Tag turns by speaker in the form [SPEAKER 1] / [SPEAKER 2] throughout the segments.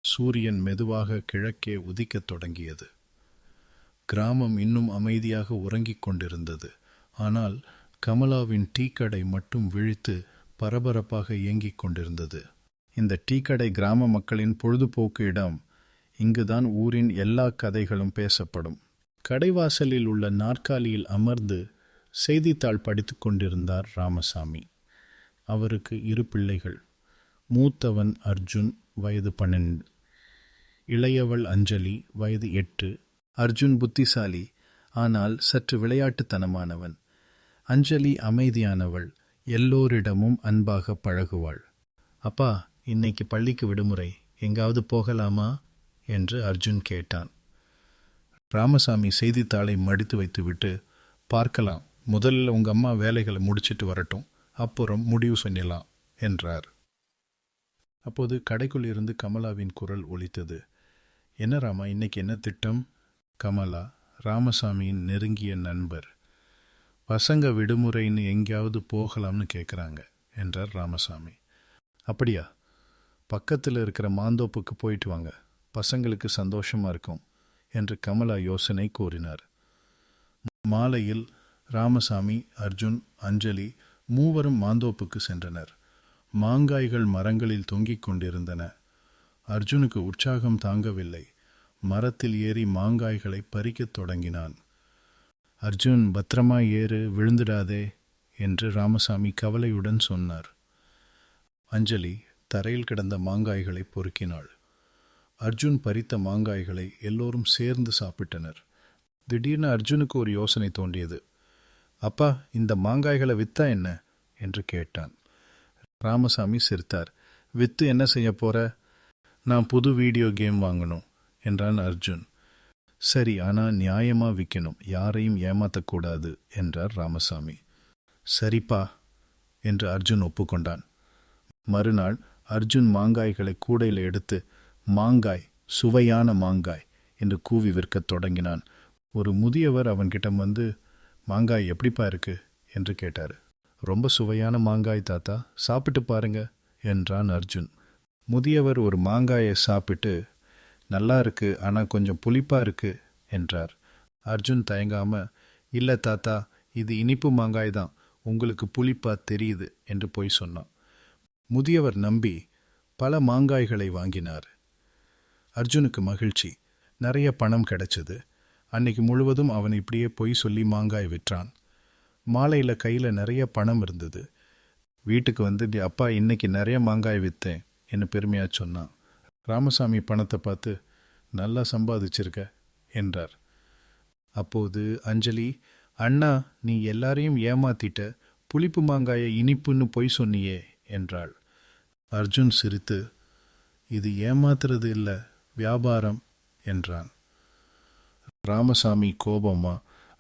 [SPEAKER 1] சூரியன் மெதுவாக கிழக்கே உதிக்கத் தொடங்கியது. கிராமம் இன்னும் அமைதியாக உறங்கிக் கொண்டிருந்தது. ஆனால் கமலாவின் டீக்கடை மட்டும் விழித்து பரபரப்பாக இயங்கிக் கொண்டிருந்தது. இந்த டீக்கடை கிராம மக்களின் பொழுதுபோக்கு இடம். இங்குதான் ஊரின் எல்லா கதைகளும் பேசப்படும். கடைவாசலில் உள்ள நாற்காலியில் அமர்ந்து செய்தித்தாள் படித்து கொண்டிருந்தார் ராமசாமி. அவருக்கு 2 பிள்ளைகள். மூத்தவன் அர்ஜுன், வயது 12. இளையவள் அஞ்சலி, வயது 8. அர்ஜுன் புத்திசாலி, ஆனால் சற்று விளையாட்டுத்தனமானவன். அஞ்சலி அமைதியானவள், எல்லோரிடமும் அன்பாக பழகுவாள். அப்பா, இன்னைக்கு பள்ளிக்கு விடுமுறை, எங்காவது போகலாமா என்று அர்ஜுன் கேட்டான். ராமசாமி செய்தித்தாளை மடித்து வைத்துவிட்டு, பார்க்கலாம், முதல்ல உங்கள் அம்மா வேலைகளை முடிச்சிட்டு வரட்டும், அப்புறம் முடிவு சொல்லலாம் என்றார். அப்போது கடைக்குள் இருந்து கமலாவின் குரல் ஒலித்தது. என்ன ராமா, இன்னைக்கு என்ன திட்டம்? கமலா, ராமசாமியின் நெருங்கிய நண்பர். பசங்க விடுமுறைன்னு எங்கேயாவது போகலாம்னு கேட்குறாங்க என்றார் ராமசாமி. அப்படியா? பக்கத்தில் இருக்கிற மாந்தோப்புக்கு போயிட்டு வாங்க, பசங்களுக்கு சந்தோஷமாக இருக்கும் என்று கமலா யோசனை கூறினார். மாலையில் ராமசாமி, அர்ஜுன், அஞ்சலி மூவரும் மாந்தோப்புக்கு சென்றனர். மாங்காய்கள் மரங்களில் தொங்கிக் கொண்டிருந்தன. அர்ஜுனுக்கு உற்சாகம் தாங்கவில்லை. மரத்தில் ஏறி மாங்காய்களை பறிக்கத் தொடங்கினான். அர்ஜுன், பத்திரமா ஏறு, விழுந்துடாதே என்று ராமசாமி கவலையுடன் சொன்னார். அஞ்சலி தரையில் கிடந்த மாங்காய்களை பொறுக்கினாள். அர்ஜுன் பறித்த மாங்காய்களை எல்லோரும் சேர்ந்து சாப்பிட்டனர். திடீர்னு அர்ஜுனுக்கு ஒரு யோசனை தோன்றியது. அப்பா, இந்த மாங்காய்களை வித்தா என்ன என்று கேட்டான். ராமசாமி சிரித்தார். வித்து என்ன செய்ய போற? நான் புது வீடியோ கேம் வாங்கணும் என்றான் அர்ஜுன். சரி, ஆனால் நியாயமாக விற்கணும், யாரையும் ஏமாற்றக்கூடாது என்றார் ராமசாமி. சரிப்பா என்று அர்ஜுன் ஒப்புக்கொண்டான். மறுநாள் அர்ஜுன் மாங்காய்களை கூடையில் எடுத்து, மாங்காய், சுவையான மாங்காய் என்று கூவி விற்கத் தொடங்கினான். ஒரு முதியவர் அவன்கிட்ட வந்து, மாங்காய் எப்படிப்பா இருக்கு என்று கேட்டார். ரொம்ப சுவையான மாங்காய் தாத்தா, சாப்பிட்டு பாருங்க என்றான் அர்ஜுன். முதியவர் ஒரு மாங்காயை சாப்பிட்டு, நல்லா இருக்கு, ஆனால் கொஞ்சம் புளிப்பா இருக்கு என்றார். அர்ஜுன் தயங்காம, இல்லை தாத்தா, இது இனிப்பு மாங்காய் தான், உங்களுக்கு புளிப்பா தெரியுது என்று போய் சொன்னான். முதியவர் நம்பி பல மாங்காய்களை வாங்கினார். அர்ஜுனுக்கு மகிழ்ச்சி, நிறைய பணம் கிடைச்சது. அன்னைக்கு முழுவதும் அவன் இப்படியே பொய் சொல்லி மாங்காய் விற்றான். மாலையில் கையில் நிறைய பணம் இருந்தது. வீட்டுக்கு வந்து, அப்பா, இன்னைக்கு நிறைய மாங்காய் விற்றேன் என்று பெருமையாக சொன்னான். ராமசாமி பணத்தை பார்த்து, நல்லா சம்பாதிச்சிருக்க என்றார். அப்போது அஞ்சலி, அண்ணா, நீ எல்லாரையும் ஏமாத்திட்ட, புளிப்பு மாங்காயை இனிப்புன்னு பொய் சொன்னியே என்றாள். அர்ஜுன் சிரித்து, இது ஏமாத்துறது இல்லை, வியாபாரம் என்றான். ராமசாமி கோபமா,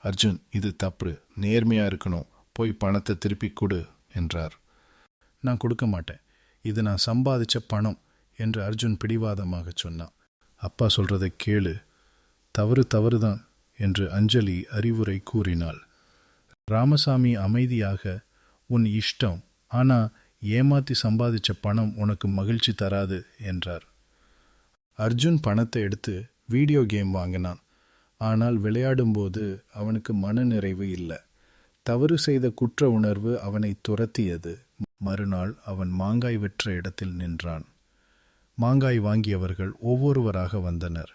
[SPEAKER 1] அர்ஜுன், இது தப்பு, நேர்மையா இருக்கணும், போய் பணத்தை திருப்பி கொடு என்றார். நான் கொடுக்க மாட்டேன், இது நான் சம்பாதிச்ச பணம் என்று அர்ஜுன் பிடிவாதமாக சொன்னான். அப்பா சொல்றதை கேளு, தவறு தவறுதான் என்று அஞ்சலி அறிவுரை கூறினாள். ராமசாமி அமைதியாக, உன் இஷ்டம், ஆனா ஏமாத்தி சம்பாதிச்ச பணம் உனக்கு மகிழ்ச்சி தராது என்றார். அர்ஜுன் பணத்தை எடுத்து வீடியோ கேம் வாங்கினான். ஆனால் விளையாடும்போது அவனுக்கு மனநிறைவு இல்லை. தவறு செய்த குற்ற உணர்வு அவனை துரத்தியது. மறுநாள் அவன் மாங்காய் விற்ற இடத்தில் நின்றான். மாங்காய் வாங்கியவர்கள் ஒவ்வொருவராக வந்தனர்.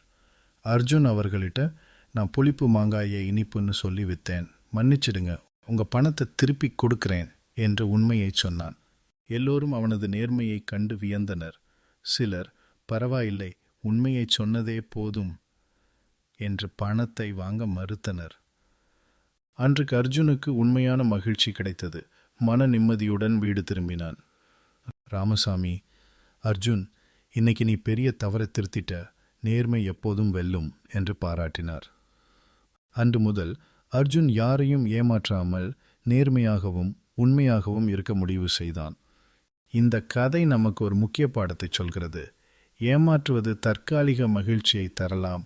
[SPEAKER 1] அர்ஜுன் அவர்களிட்ட, நான் புளிப்பு மாங்காயை இனிப்புன்னு சொல்லி விற்றேன், மன்னிச்சிடுங்க, உங்கள் பணத்தை திருப்பி கொடுக்கிறேன் என்று உண்மையை சொன்னான். எல்லோரும் அவனது நேர்மையை கண்டு வியந்தனர். சிலர், பரவாயில்லை, உண்மையை சொன்னதே போதும் என்று பணத்தை வாங்க மறுத்தனர். அன்றைக்கு அர்ஜுனுக்கு உண்மையான மகிழ்ச்சி கிடைத்தது. மன நிம்மதியுடன் வீடு திரும்பினான். ராமசாமி, அர்ஜுன், இன்னைக்கு நீ பெரிய தவறை திருத்திட்ட, நேர்மை எப்போதும் வெல்லும் என்று பாராட்டினார். அன்று முதல் அர்ஜுன் யாரையும் ஏமாற்றாமல் நேர்மையாகவும் உண்மையாகவும் இருக்க முடிவு செய்தான். இந்த கதை நமக்கு ஒரு முக்கிய பாடத்தை சொல்கிறது. ஏமாற்றுவது தற்காலிக மகிழ்ச்சியை தரலாம்,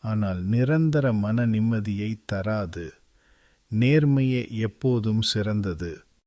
[SPEAKER 1] ஆனால் நிரந்தர மன நிம்மதியை தராது. நேர்மையே எப்போதும் சிறந்தது.